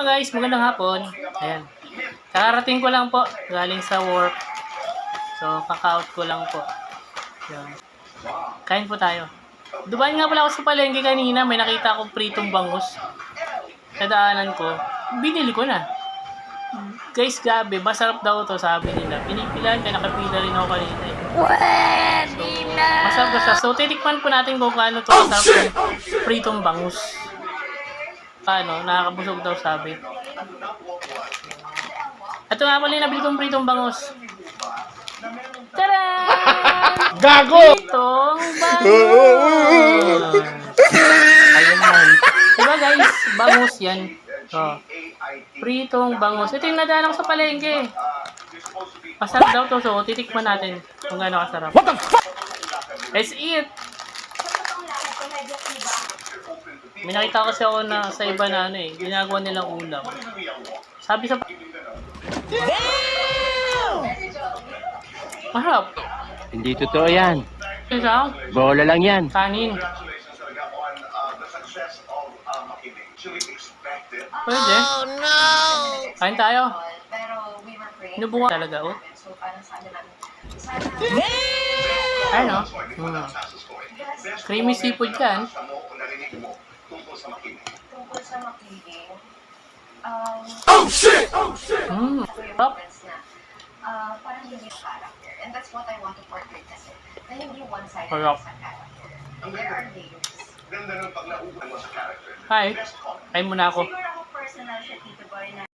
Hello guys, magandang hapon. Ayan. Kakarating ko lang po galing sa work. So, kaka-out ko lang po. Ayan. Kain po tayo. Dumaan nga pala ako sa palengke kanina, may nakita akong pritong bangus. Sa daanan ko, binili ko na. Guys, gabi, masarap daw to, sabi nila. Pinipilan, kaya nakapila rin ako kanina. So, masarap ko siya. So, titikman po natin kung paano to masarap yung pritong bangus. Paano? Nakakabusog daw sabi. Ito nga pala yung nabili kong pritong bangus. Tadaan! Gago! Pritong bangus! Ayun man. Diba guys? Bangus yan. Oh. Pritong bangus. Ito yung nadaan ako sa palengke. Masarap daw to. So, titikman natin kung gaano kasarap. What the fuck? Let's eat! May nakita kasi ako na sa iba na ano eh, ginagawa nilang ulam. Sabi sa... Maharap. Hindi totoo yan. Isa? Bola lang yan. Kanin. Pwede. Oh no! Kain tayo. Nubunga talaga, oh. Ayun, oh. Creamy seafood yan. Tungkol sa makiling, Oh shit! Oh shit! Top. parang hindi character. And that's what I want to portray kasi. Na hindi one-sided Harap. sa character. And there are layers. Hi. Kain muna ako. Siguro ako personal siya, Tito Boy, na